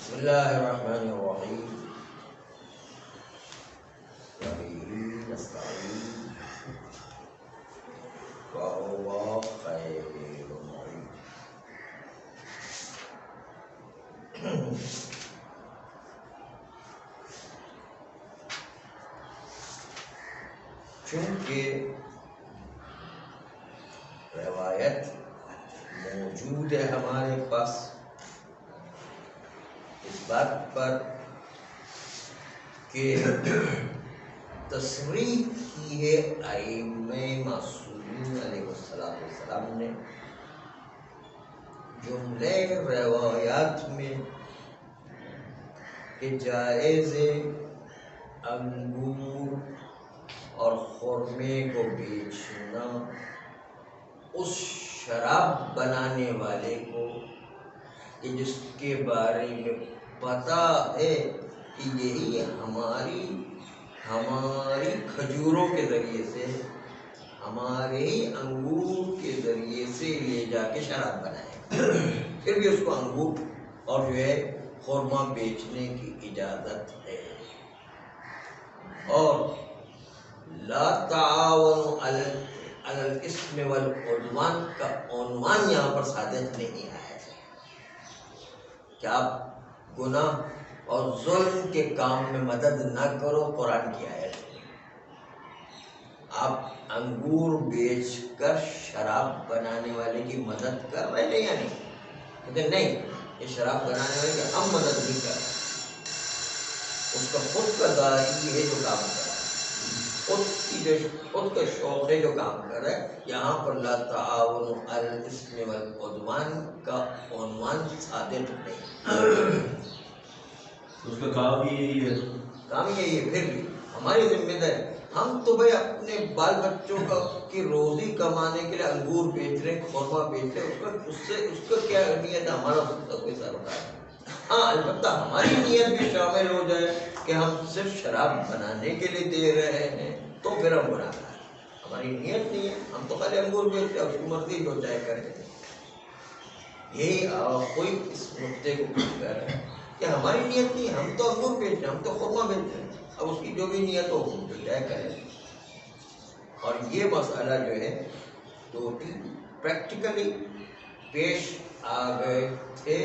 بسم اللہ الرحمن الرحیم وبه نستعین وهو خیر المعین۔ چونکہ روایت موجود ہے ہمارے پاس اس بات پر کہ تصریح کی ہے ائمہ معصومین علیہ السلام نے جملے روایات میں کہ جائز انگور اور خرمے کو بیچنا اس شراب بنانے والے کو کہ جس کے بارے میں پتہ ہے کہ یہی ہماری کھجوروں کے ذریعے سے ہمارے ہی انگور کے ذریعے سے لے جا کے شراب بنائے، پھر بھی اس کو انگور اور جو ہے خرما بیچنے کی اجازت ہے۔ اور لا تعاون علی الاثم والعدوان کا عنوان یہاں پر صادق نہیں آیا ہے کہ آپ گناہ اور ظلم کے کام میں مدد نہ کرو، قرآن کی آیت ہے۔ آپ انگور بیچ کر شراب بنانے والے کی مدد کر رہے ہیں یا نہیں؟ کہتے نہیں، یہ شراب بنانے والے کی ہم مدد نہیں کر رہے، اس کا خود کا داعی ہے جو کام کر رہا ہے، خود کا شوق ہے جو کام کر رہا ہے۔ یہاں پر لا تعاون علی الاثم والعدوان کا عنوان صادق نہیں، اس کا کام ہی یہی ہے، کام یہی ہے۔ پھر بھی ہماری ذمہ داری، ہم تو بھائی اپنے بال بچوں کی روزی کمانے کے لیے انگور بیچ رہے، خرما بیچ رہے، اس کا کیا نیت ہے؟ ہمارا اس کا کوئی سروکار نہیں۔ ہاں البتہ ہماری نیت بھی شامل ہو جائے کہ ہم صرف شراب بنانے کے لیے دے رہے ہیں تو پھر ہم گناہ گار ہیں۔ ہماری نیت نہیں ہے، ہم تو خالی انگور بیچ رہے ہیں، اس کی مرضی جو چاہے کرے۔ یہی کوئی اس نقطے کو پوچھ کر ہے کہ ہماری نیت نہیں، ہم تو انگور بیچ رہے ہیں، ہم تو خرما بیچ رہے ہیں، اب اس کی جو بھی نیت ہو جو چاہے کرے۔ اور یہ مسئلہ جو ہے ٹوٹل پریکٹیکلی پیش آ گئے تھے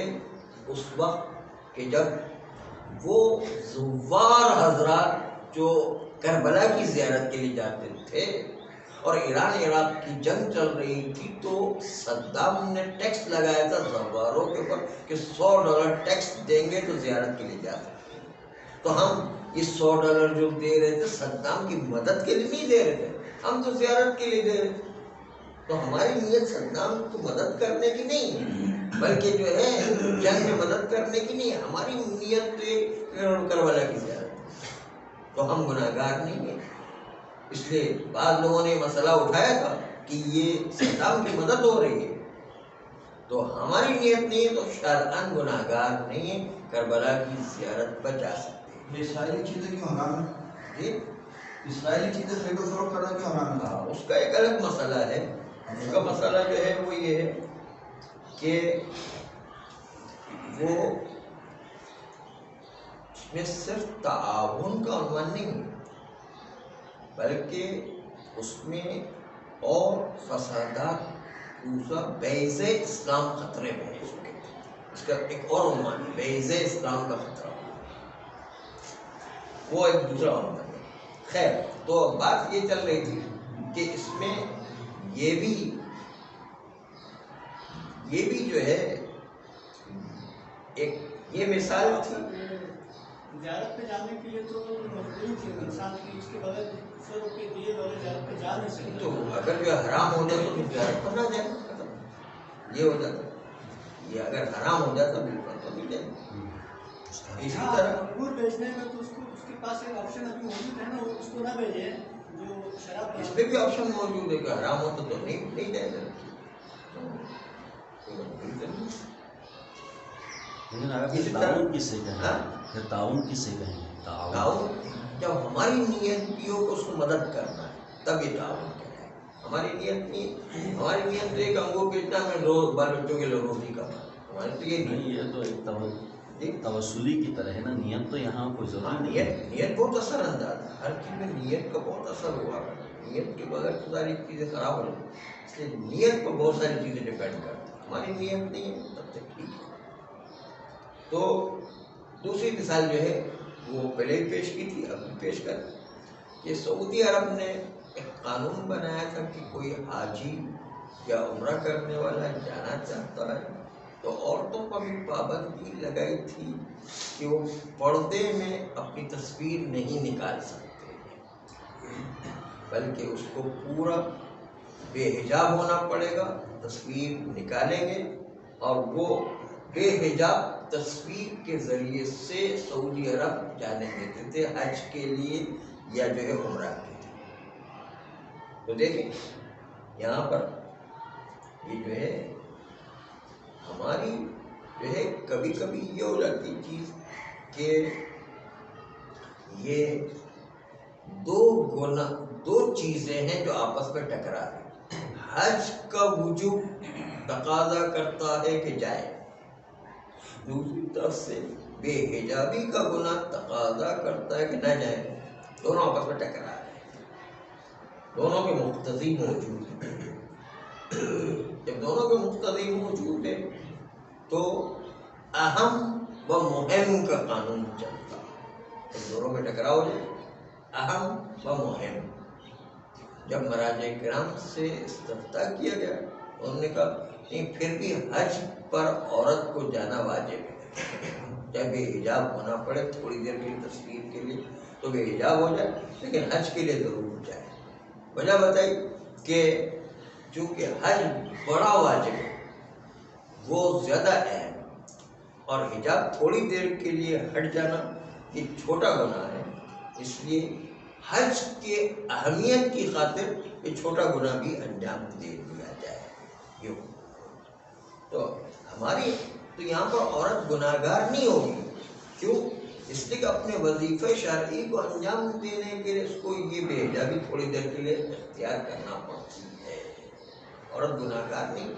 اس وقت کہ جب وہ زوار حضرات جو کربلا کی زیارت کے لیے جاتے تھے اور ایران عراق کی جنگ چل رہی تھی تو صدام نے ٹیکس لگایا تھا زواروں کے اوپر کہ $100 ٹیکس دیں گے تو زیارت کے لیے جا سکتے ہیں۔ تو ہم یہ $100 جو دے رہے تھے صدام کی مدد کے لیے نہیں دے رہے تھے، ہم تو زیارت کے لیے دے رہے تھے۔ تو ہماری نیت صدام کو مدد کرنے کی نہیں ہے بلکہ جو ہے جنگ میں مدد کرنے کی نہیں ہے، ہماری نیت کربلا کی زیارت ہے، تو ہم گناہ گار نہیں ہیں۔ اس لیے بعض لوگوں نے مسئلہ اٹھایا تھا کہ یہ صدام کی مدد ہو رہی ہے، تو ہماری نیت نہیں ہے تو شرعاً گناہ گار نہیں ہے، کربلا کی زیارت پر جا سکتے ہیں۔ اسرائیلی چیزیں کیوں حرام ہے؟ جی اسرائیلی چیزیں خرید و فروخت کرنا کیوں حرام ہے؟ اس کا ایک الگ مسئلہ ہے۔ اس کا مسئلہ جو ہے وہ یہ ہے کہ وہ اس میں صرف تعاون کا عنوان نہیں ہے بلکہ اس میں اور فسادات دوسرا بیض اسلام خطرے میں ہے، اس کا ایک اور عنوان ہے بیض اسلام کا خطرہ، وہ ایک دوسرا عنوان ہے۔ خیر، تو بات یہ چل رہی تھی کہ اس میں یہ بھی جو ہے ایک یہ مثال تھی۔ زیارت پہ جانے کے لیے تو مجبوری تھی انسان کی، اس کے بغیر ₹100 دیے بغیر زیارت پہ جا نہیں سکتے۔ تو اگر جو حرام ہو جائے تو زیارت پر نہ جائے، یہ ہو جاتا، یہ اگر حرام ہو جاتا بالکل تو نہیں جائے۔ اسی طرح انگور بیچنے میں تو اس کے پاس ایک آپشن ابھی موجود ہے نا، اس کو نہ بھیجیں جو شراب اس پہ بھی آپشن موجود ہے کہ حرام ہو تو نہیں جائے گا۔ لیکن اگر تعاون کس سے کہیں، پھر تعاون کس سے کہیں؟ تعاون جب ہماری نیت بھی ہو کہ اس کو مدد کرنا ہے تب یہ تعاون کہلائے۔ ہماری نیت نہیں، ہماری نیت تو ایک انگور بیچنا، میں روز بال بچوں کے لیے روزی کمانا، ہماری تو یہ نہیں۔ یہ تو ایک جی توسلی کی طرح ہے نا، نیت تو یہاں کوئی ہاں، ضروری نہیں ہے۔ نیت بہت اثر انداز ہے، ہر چیز میں نیت کا بہت اثر ہوا ہے، نیت کے بغیر تو ساری چیزیں خراب ہو جائیں، اس لیے نیت پر بہت ساری چیزیں ڈپینڈ کرتی ہیں، ہماری نیت نہیں ہے تب تک ٹھیک ہے۔ تو دوسری مثال جو ہے وہ پہلے ہی پیش کی تھی، اب بھی پیش کر کہ سعودی عرب نے ایک قانون بنایا تھا کہ کوئی حاجی یا عمرہ کرنے والا جانا چاہتا ہے تو عورتوں پر بھی پابندی لگائی تھی کہ وہ پردے میں اپنی تصویر نہیں نکال سکتے، بلکہ اس کو پورا بے حجاب ہونا پڑے گا، تصویر نکالیں گے اور وہ بے حجاب تصویر کے ذریعے سے سعودی عرب جانے دیتے تھے حج کے لیے یا جو ہے عمرہ کے لیے۔ تو دیکھیں یہاں پر یہ جو ہے ہماری جو ہے کبھی کبھی یہ ہو جاتی چیز کہ یہ دو چیزیں ہیں جو آپس میں ٹکرا رہی ہیں۔ حج کا وجوب تقاضا کرتا ہے کہ جائے، دوسری طرف سے بے حجابی کا گناہ تقاضا کرتا ہے کہ نہ جائے، دونوں آپس میں ٹکرا رہے ہیں، دونوں کے مقتضی موجود ہیں۔ جب دونوں کے مقتضی موجود ہیں تو اہم و مہم کا قانون چلتا ہے، جب دونوں میں ٹکراؤ ہو جائے اہم و مہم۔ جب مراجع کرام سے استفتاء کیا گیا انہوں نے کہا نہیں پھر بھی حج پر عورت کو جانا واجب ہے، چاہے بے حجاب ہونا پڑے تھوڑی دیر کے لیے تصویر کے لیے تو بے حجاب ہو جائے، لیکن حج کے لیے ضرور جائے۔ وجہ بتائی کہ چونکہ حج بڑا واجب ہے وہ زیادہ اہم، اور حجاب تھوڑی دیر کے لیے ہٹ جانا یہ چھوٹا گناہ ہے، اس لیے حج کے اہمیت کی خاطر یہ چھوٹا گناہ بھی انجام دے دیا جائے۔ یوں تو ہماری تو یہاں پر عورت گناہ گار نہیں ہوگی، کیوں؟ اس لیے کہ اپنے وظیفہ شرعی کو انجام دینے کے لیے اس کو یہ بے حجابی تھوڑی دیر کے لیے اختیار کرنا پڑتی ہے۔ عورت گناہ گار نہیں،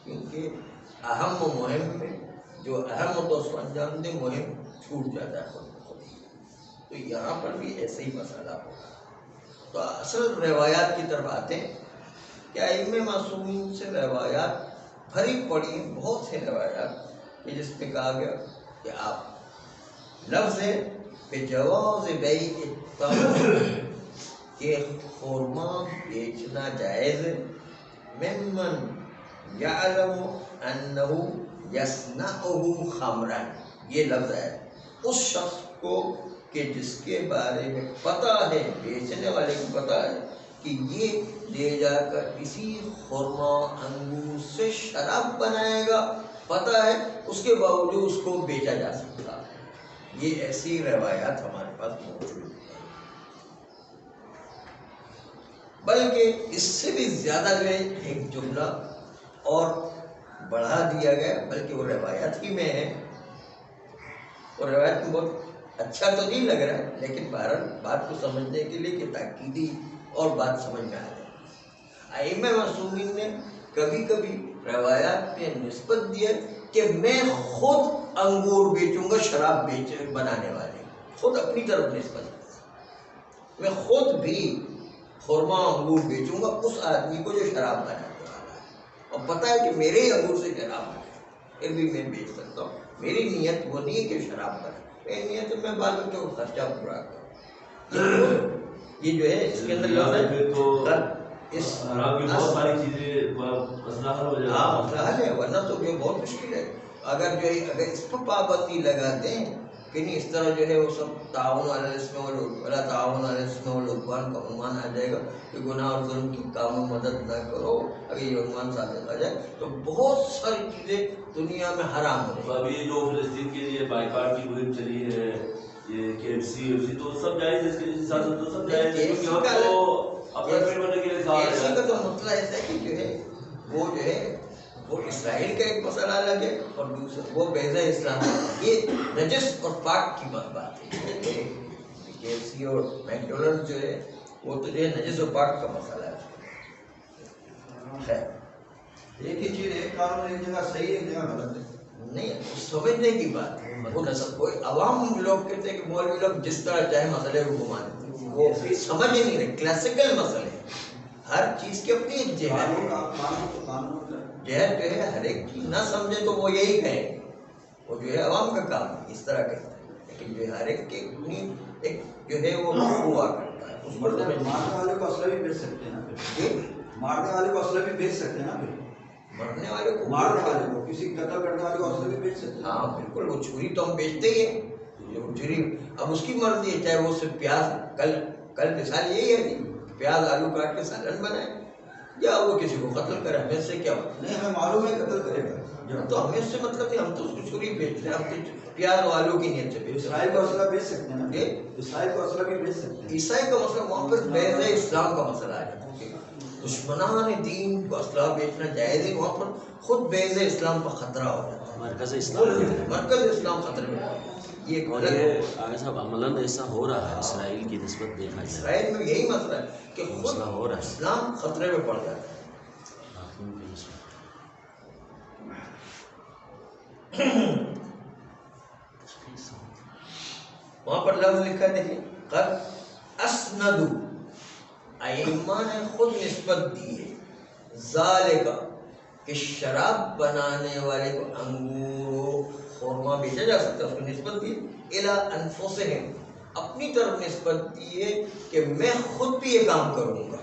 کیونکہ اہم و مہم میں جو اہم ہوتا ہے اس کو انجام دے، مہم چھوٹ جاتا ہے خود بخود۔ تو یہاں پر بھی ایسا ہی مسئلہ ہوگا۔ تو اصل روایات کی طرف آتے ہیں کہ ائمہ معصومین سے روایات بھری پڑی ہیں، بہت سے روایات کہ جس میں کہا گیا کہ آپ لفظ ہے کہ جواز بیع التمر کہ خرما بیچنا جائز ہے، ممن یعلم انہ یصنعہ خمرا، یہ لفظ ہے اس شخص کو کہ جس کے بارے میں پتہ ہے، بیچنے والے کو پتہ ہے کہ یہ لے جا کر اسی خرما انگور سے شراب بنائے گا، پتہ ہے، اس کے باوجود اس کو بیچا جا سکتا ہے۔ یہ ایسی روایات ہمارے پاس موجود ہیں، بلکہ اس سے بھی زیادہ جو ہے ایک جملہ اور بڑھا دیا گیا، بلکہ وہ روایات ہی میں ہے، اور روایت میں بہت اچھا تو نہیں لگ رہا ہے، لیکن بہرحال بات کو سمجھنے کے لیے کہ تاکیدی اور بات سمجھ میں آ جائے۔ ائمہ معصومین نے کبھی کبھی روایات پہ نسبت دی ہے کہ میں خود انگور بیچوں گا، شراب بنانے والے، خود اپنی طرف نسبت، میں خود بھی خرما انگور بیچوں گا اس آدمی کو جو شراب بنانے والا ہے، اور پتہ ہے کہ میرے ہی انگور سے شراب بنے، پھر بھی میں بیچ سکتا ہوں۔ میری نیت وہ نہیں ہے کہ شراب بنے، میری نیت ہے میں بال بچوں کو خرچہ پورا کروں۔ یہ جو ہے اس کے اندر اس حرام کی بہت ساری چیزیں مسئلہ حل ہو جائے گا۔ ہاں مسئلہ حل ہے، ورنہ تو یہ بہت مشکل ہے۔ اگر جو ہے اگر اس پر پابندی لگا دیں کہ نہیں اس طرح جو ہے وہ سب تعاون علی الاسم والعدوان، ولا تعاون علی الاسم والعدوان کا عنوان آ جائے گا کہ گناہ اور ظلم کی کام میں مدد نہ کرو، اگر یہ عنوان ثابت آ جائے تو بہت ساری چیزیں دنیا میں حرام ہو جائیں۔ ابھی جو فلسطین کے لیے بائیکاٹ کی مہم چلی ہے، یہ KFC تو سب جائز ہے، اس کے ساتھ تو سب جائز ہے، کیونکہ ہم تو اپنا پیٹ بھرنے کے لیے کھا رہے ہیں۔ KFC کا تو مسئلہ ایسا ہے کہ جو ہے وہ جو ہے وہ اسرائیل کا ایک مسئلہ الگ ہے، اور دوسرا وہ بیضہ اسلام ہے، یہ نجس اور پاک کی بات ہے۔ KFC اور میکڈونلڈ جو ہے وہ تو جو ہے نجس اور پاک کا مسئلہ ہے۔ خیر ایک ہی چیز، ایک قانون ایک جگہ صحیح ہے ایک جگہ غلط ہے، نہیں، سمجھنے کی بات ہے، کوئی عوام لوگ کہتے ہیں کہ مولوی لوگ جس طرح چاہے مسئلے کو گھمانے، وہ سمجھ ہی نہیں رہے کلاسیکل مسئلے، ہر چیز کی اپنی ایک جہت جو ہے، ہر ایک چیز نہ سمجھے تو وہ یہی کہیں، وہ جو ہے عوام کا کام ہے اس طرح کہتا ہے، لیکن جو ہے ہر ایک کی اپنی ایک جو ہے وہ ہوا کرتا ہے، اس پر مارنے والے کو اسلحہ بھی بیچ سکتے ہیں نا پھر، مارنے والے کو اسلحہ بھی بیچ سکتے ہیں نا پھر، مرنے والے کو، مارنے والے کو، کسی قتل کرنے والے کو اسلحہ بھی بیچ سکتے ہیں. ہاں بالکل، وہ چھری تو ہم بیچتے ہی ہیں، وہ چھری اب اس کی مرضی ہے، چاہے وہ صرف پیاز، کل مثال یہی ہے کہ پیاز آلو کاٹ کے سالن بنائے یا وہ کسی کو قتل کرے، ہمیں سے کیا مطلب؟ نہیں، ہمیں معلوم ہے قتل کرے گا، تو ہمیں سے مطلب نہیں، ہم تو اس کو چھری بیچ رہے ہیں، ہم تو پیاز اور آلو کی نیت سے بیچ رہے اسرائیل کو اسلحہ بیچ سکتے ہیں نا، اسرائیل کو اسلحہ بھی بیچ سکتے ہیں. عیسائی کا مسئلہ وہاں پر بیض اسلام کا مسئلہ ہے، دشمنان دین کو اسلحہ بیچنا جائز ہے، وہاں پر خود بیض اسلام کا خطرہ ہو جاتا ہے، مرکز اسلام، مرکز اسلام خطرے میں ہے. یہ اور یہ آگے صاحب عملاً ایسا ہو رہا ہے اسرائیل کی نسبت دیکھا جائے، اسرائیل میں یہی مسئلہ ہے کہ خود مسئلہ ہو رہا ہے، اسلام خطرے میں پڑ جاتا ہے. وہاں پر لفظ لکھا ہے، دیکھیں، قد اسندو، ائمہ نے خود نسبت دی ہے، ذالکا، کہ شراب بنانے والے کو انگور و خورما بیچا جا سکتا ہے، اس کو نسبت دی، الی انفسہم، اپنی طرف نسبت دی ہے کہ میں خود بھی یہ کام کروں گا،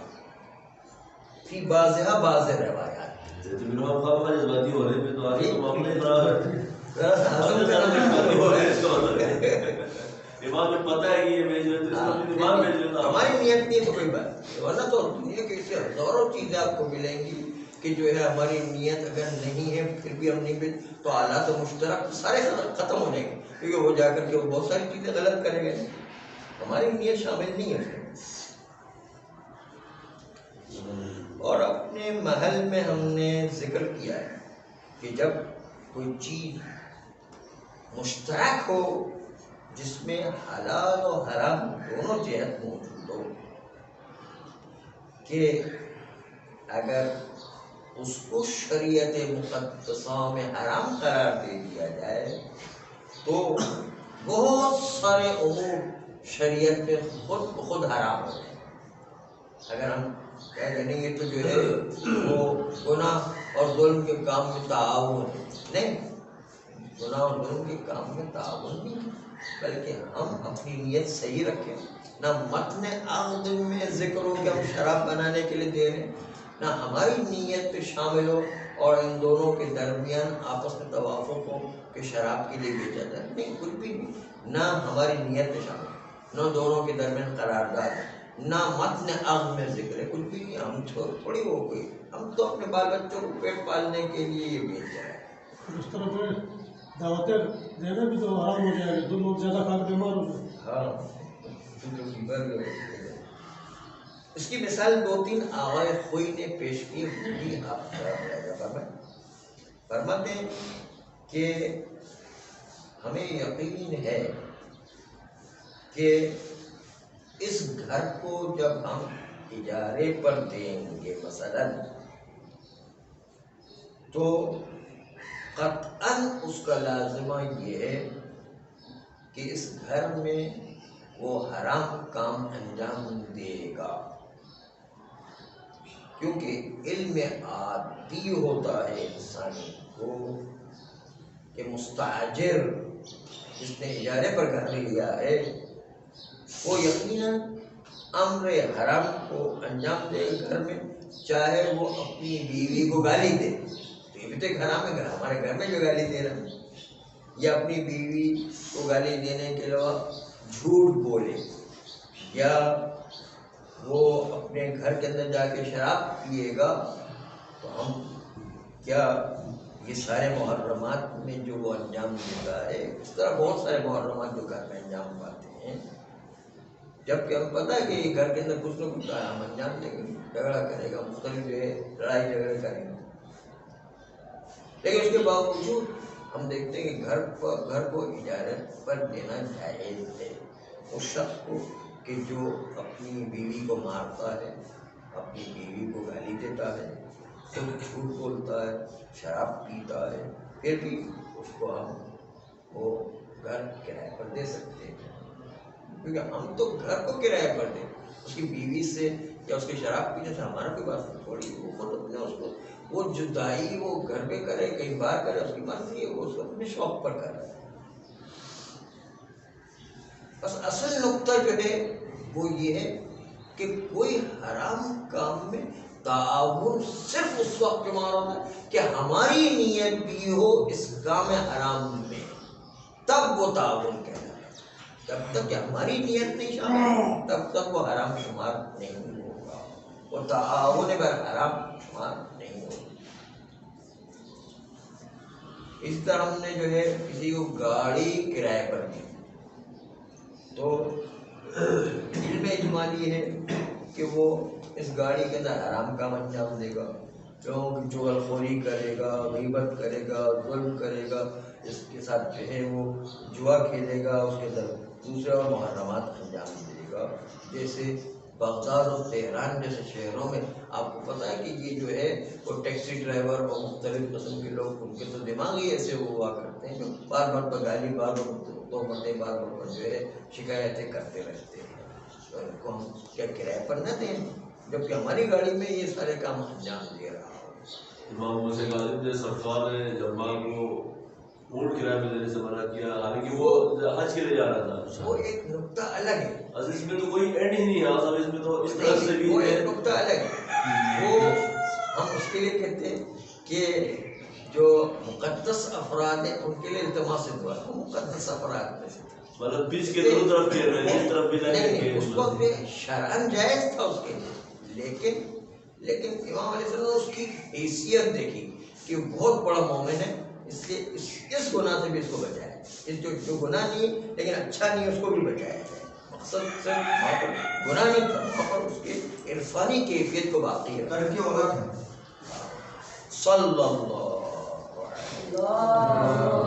فی بعضھا بعض روایات. امام خواہ کا جذباتی ہو رہے ہیں تو آگے تو معاملہ خراب ہے. امام کو پتہ ہے کہ یہ بیچ رہے تھے، امام بیچ رہے تھا، ہماری نیت نہیں ہے تو کوئی بات، ورنہ تو دنیا کے اسے ہزاروں چیزیں آپ کو ملیں گی کہ جو ہے ہماری نیت اگر نہیں ہے پھر بھی ہم نہیں بیچ تو آلات مشترک سارے ختم ہو جائیں گے، کیونکہ وہ جا کر کے وہ بہت ساری چیزیں غلط کریں گے، ہماری نیت شامل نہیں ہے. اور اپنے محل میں ہم نے ذکر کیا ہے کہ جب کوئی چیز مشترک ہو جس میں حلال و حرام دونوں جہت موجود ہو، کہ اگر اس کو شریعت مقدسہ میں حرام قرار دے دیا جائے تو بہت سارے امور شریعت میں خود بخود حرام ہو جائیں. اگر ہم کہہ دیں یہ تو جو ہے وہ گناہ اور ظلم کے کام میں تعاون نہیں، گناہ اور ظلم کے کام میں تعاون نہیں، بلکہ ہم اپنی نیت صحیح رکھیں. نہ متن عقد میں ذکر ہو کہ ہم شراب بنانے کے لیے دے رہے ہیں، نہ ہماری نیت پہ شامل ہو اور ان دونوں کے درمیان آپس میں توافق ہو کہ شراب کے لیے بیچا جائے، نہیں، کچھ بھی نہیں، نہ ہماری نیت پہ شامل ہو، نہ دونوں کے درمیان قرارداد ہے، نہ متن عقد میں ذکر ہے، کچھ بھی نہیں. ہم تھوڑی وہ کوئی، ہم تو اپنے بال بچوں کو پیٹ پالنے کے لیے یہ بیچ رہے ہیں. اس طرح جو دعوتیں دینا بھی تو حرام ہو جائے گا، جو لوگ زیادہ کھا کے بیمار ہو جائے. ہاں، اس کی مثال 2-3 آغائے خوئی نے پیش کی، وہی آپ فرماتے ہیں کہ ہمیں یقین ہے کہ اس گھر کو جب ہم اجارے پر دیں گے مثلاً تو قطعاً اس کا لازمہ یہ ہے کہ اس گھر میں وہ حرام کام انجام دے گا، کیونکہ علم عادی ہوتا ہے انسانی کو کہ مستاجر جس نے اجارے پر گھر لیا ہے وہ یقیناً امر حرام کو انجام دے گھر میں، چاہے وہ اپنی بیوی کو گالی دے، تو یہ بھی تو ایک حرام ہے، ہمارے گھر میں جو گالی دے رہا ہے، یا اپنی بیوی کو گالی دینے کے علاوہ جھوٹ بولے، یا وہ اپنے گھر کے اندر جا کے شراب پیے گا، تو ہم کیا یہ سارے محرمات میں جو وہ انجام دیتا ہے، اس طرح بہت سارے محرمات جو گھر میں انجام پاتے ہیں، جبکہ ہم پتہ ہے کہ یہ گھر کے اندر کچھ نہ کچھ ہم انجام دیں گے، جھگڑا کرے گا، مختلف جو ہے لڑائی جھگڑے کریں گے، لیکن اس کے باوجود ہم دیکھتے ہیں کہ گھر کو اجارت پر دینا جائز ہے اس شخص کو کہ جو اپنی بیوی کو مارتا ہے، اپنی بیوی کو گالی دیتا ہے، خود جھوٹ بولتا ہے، شراب پیتا ہے، پھر بھی اس کو ہم وہ گھر کرایہ پر دے سکتے ہیں، کیونکہ ہم تو گھر کو کرایہ پر دیں، اس کی بیوی سے یا اس کی شراب پینے سے ہمارا کوئی بات تھوڑی، وہ خود اپنے اس کو وہ جدائی وہ گھر میں کرے کہیں باہر کرے، اس کی مرضی ہے، وہ اس کو اپنے شوق پر کر رہا ہے۔ بس اصل نقطہ جو ہے وہ یہ ہے کہ کوئی حرام کام میں تعاون صرف اس وقت شمار ہوتا ہے کہ ہماری نیت بھی ہو اس کام حرام میں، تب وہ تعاون کہلاتا ہے۔ جب تک کہ ہماری نیت نہیں شامل تب تک وہ حرام شمار نہیں ہوگا، وہ تعاون بر حرام شمار نہیں ہوگا۔ اس طرح ہم نے جو ہے کسی کو گاڑی کرائے پر دی تو علم اجمالی ہے کہ وہ اس گاڑی کے اندر حرام کام انجام دے گا، لوگوں کی چغل خوری کرے گا، غیبت کرے گا، ظلم کرے گا، اس کے ساتھ جو ہے وہ جوا کھیلے گا، اس کے اندر دوسرے اور محرمات انجام دے گا۔ جیسے بغداد اور تہران جیسے شہروں میں آپ کو پتہ ہے کہ یہ جو ہے وہ ٹیکسی ڈرائیور اور مختلف قسم کے لوگ، ان کے تو دماغ ہی ایسے ہوا کرتے ہیں جو بار بار بگالی، بار بار دو مرتبہ بار بار جو ہے شکایتیں کرتے رہتے ہیں۔ تو ان کو ہم کیا کرایہ پر نہ دیں جبکہ ہماری گاڑی میں یہ سارے کام انجام دے رہا ہو۔ امام حسین غالب نے سرکار نے جمعہ کو اونٹ کرایہ پہ دینے سے منع کیا، حالانکہ وہ حج کے لیے جا رہا تھا۔ وہ ایک نقطہ الگ ہے، اس میں تو کوئی اینڈ ہی نہیں ہے صاحب، اس میں تو اس طرح سے بھی وہ ہے۔ ایک نقطہ الگ ہے، وہ ہم اس کے لیے کہتے ہیں کہ جو مقدس افراد ہیں ان کے لیے التماس دعا، وہ مقدس افراد میں سے مطلب بیچ کے دونوں طرف کے رہے، جس طرف بھی جائیں گے اس وقت شرعاً جائز تھا اس کے لیے، لیکن امام علیہ السلام نے اس کی حیثیت دیکھی کہ وہ بہت بڑا مومن ہے، اس لیے اس گناہ سے بھی اس کو بچایا ہے، اس جو گناہ نہیں ہے لیکن اچھا نہیں ہے اس کو بھی بچایا ہے۔ مقصد سے وہاں پر گناہ نہیں تھا، وہاں پر اس کے عرفانی کیفیت کو باقی رکھا۔ کر کے اولاد ہے صلی اللہ علیہ وسلم۔